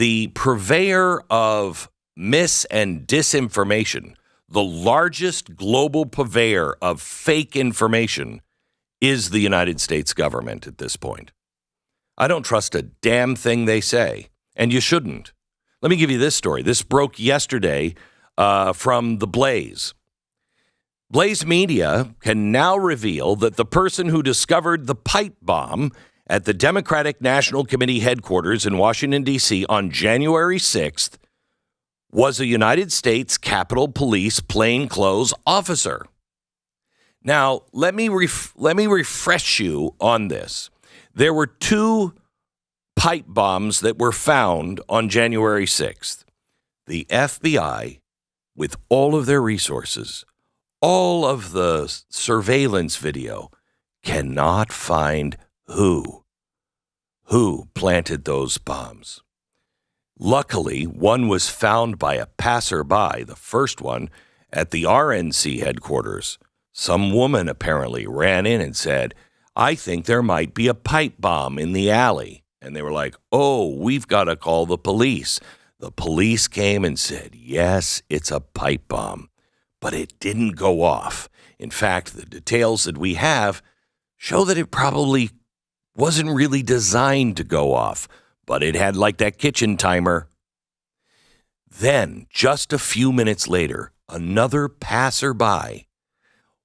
the purveyor of mis and disinformation, the largest global purveyor of fake information, is the United States government at this point. I don't trust a damn thing they say, and you shouldn't. Let me give you this story. This broke yesterday from the Blaze. Blaze Media can now reveal that the person who discovered the pipe bomb at the Democratic National Committee headquarters in Washington, D.C. on January 6th was a United States Capitol Police plainclothes officer. Now, let me refresh you on this. There were 2 pipe bombs that were found on January 6th. The FBI, with all of their resources, all of the surveillance video, cannot find who planted those bombs. Luckily, one was found by a passerby, the first one, at the RNC headquarters. Some woman apparently ran in and said, "I think there might be a pipe bomb in the alley." And they were like, "Oh, we've got to call the police." The police came and said, "Yes, it's a pipe bomb." But it didn't go off. In fact, the details that we have show that it probably wasn't really designed to go off, but it had like that kitchen timer. Then, just a few minutes later, another passerby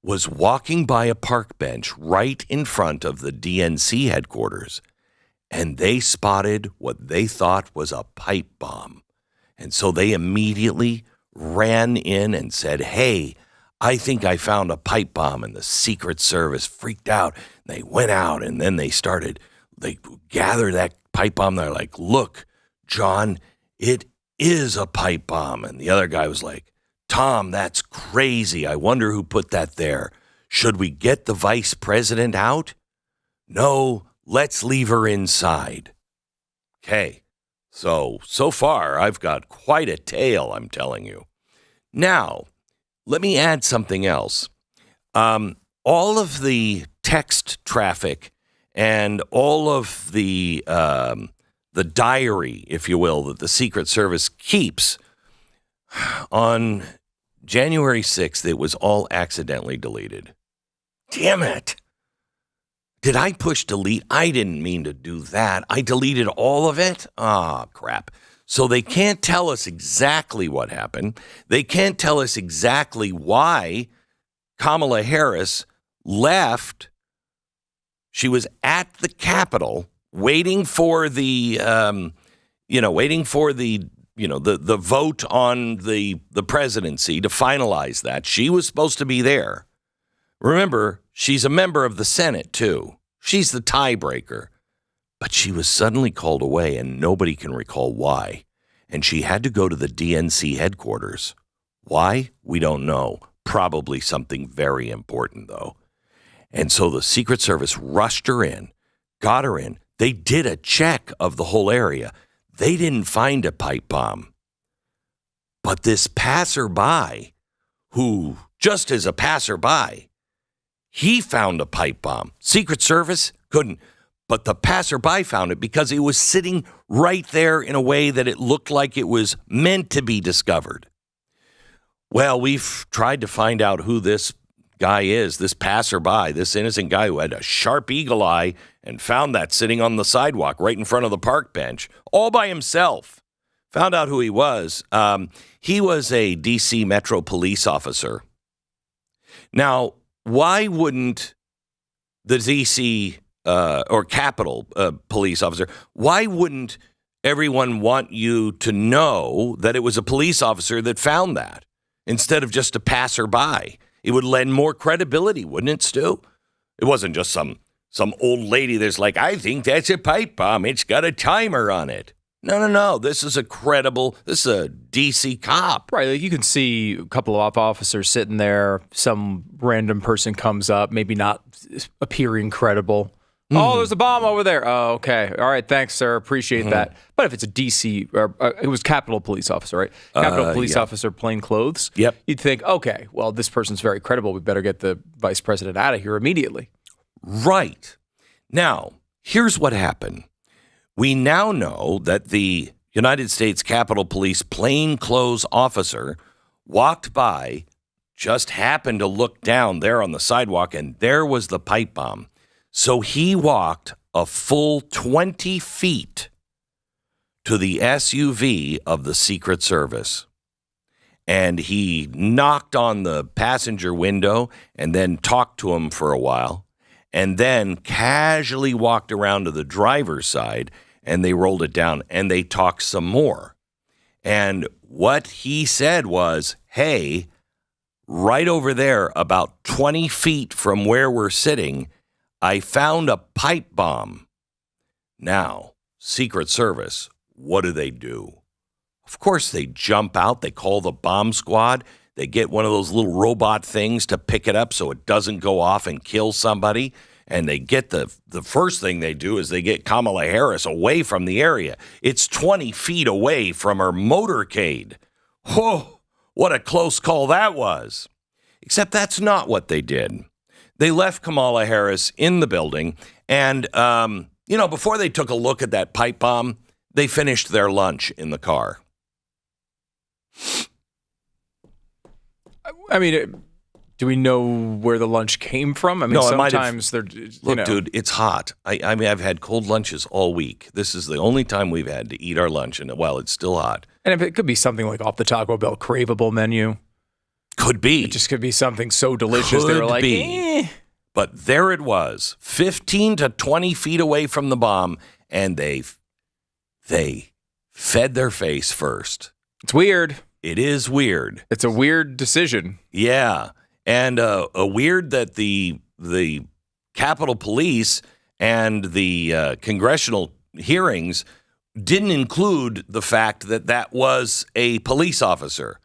was walking by a park bench right in front of the DNC headquarters, and they spotted what they thought was a pipe bomb. And so they immediately ran in and said, "Hey, I think I found a pipe bomb." And the Secret Service freaked out. They went out, and then they gathered that pipe bomb. They're like, "Look, John, it is a pipe bomb." And the other guy was like, "Tom, that's crazy. I wonder who put that there. Should we get the vice president out?" "No, let's leave her inside." Okay. So far, I've got quite a tale, I'm telling you. Now, let me add something else. All of the text traffic and all of the diary, if you will, that the Secret Service keeps on January 6th, it was all accidentally deleted. Damn it. Did I push delete? I didn't mean to do that. I deleted all of it? Ah, crap. So they can't tell us exactly what happened. They can't tell us exactly why Kamala Harris left. She was at the Capitol waiting for the vote on the presidency to finalize that. She was supposed to be there. Remember, she's a member of the Senate, too. She's the tiebreaker. But she was suddenly called away, and nobody can recall why. And she had to go to the DNC headquarters. Why? We don't know. Probably something very important, though. And so the Secret Service rushed her in, got her in. They did a check of the whole area. They didn't find a pipe bomb. But this passerby, who just as a passerby, he found a pipe bomb. Secret Service couldn't. But the passerby found it because it was sitting right there in a way that it looked like it was meant to be discovered. Well, we've tried to find out who this guy is, this passerby, this innocent guy who had a sharp eagle eye and found that sitting on the sidewalk right in front of the park bench, all by himself. Found out who he was. He was a D.C. Metro police officer. Now, why wouldn't the D.C. or Capitol police officer, why wouldn't everyone want you to know that it was a police officer that found that instead of just a passerby? It would lend more credibility, wouldn't it, Stu? It wasn't just some old lady that's like, "I think that's a pipe bomb. It's got a timer on it." No. This is a D.C. cop. Right. Like you can see a couple of officers sitting there. Some random person comes up, maybe not appearing credible. Mm. "Oh, there's a bomb over there." "Oh, okay. All right. Thanks, sir. Appreciate that." But if it's a D.C. or it was Capitol police officer, right? Capitol police officer, plainclothes. Yep. You'd think, okay, well, this person's very credible. We better get the vice president out of here immediately. Right. Now, here's what happened. We now know that the United States Capitol Police plainclothes officer walked by, just happened to look down there on the sidewalk, and there was the pipe bomb. So he walked a full 20 feet to the SUV of the Secret Service. And he knocked on the passenger window and then talked to him for a while, and then casually walked around to the driver's side, and they rolled it down, and they talked some more. And what he said was, hey, right over there, about 20 feet from where we're sitting, I found a pipe bomb. Now, Secret Service, what do? Of course, they jump out. They call the bomb squad. They get one of those little robot things to pick it up so it doesn't go off and kill somebody. And they get the first thing they do is they get Kamala Harris away from the area. It's 20 feet away from her motorcade. Whoa, what a close call that was. Except that's not what they did. They left Kamala Harris in the building. And, before they took a look at that pipe bomb, they finished their lunch in the car. I mean, do we know where the lunch came from? I mean, No, sometimes they're, Look, dude, it's hot. I mean, I've had cold lunches all week. This is the only time we've had to eat our lunch, and while it's still hot. And if it could be something like off the Taco Bell craveable menu. Could be. It just could be something so delicious. They were like, But there it was, 15 to 20 feet away from the bomb, and they fed their face first. It's weird. It is weird. It's a weird decision. Yeah. And a weird that the Capitol Police and the congressional hearings didn't include the fact that that was a police officer.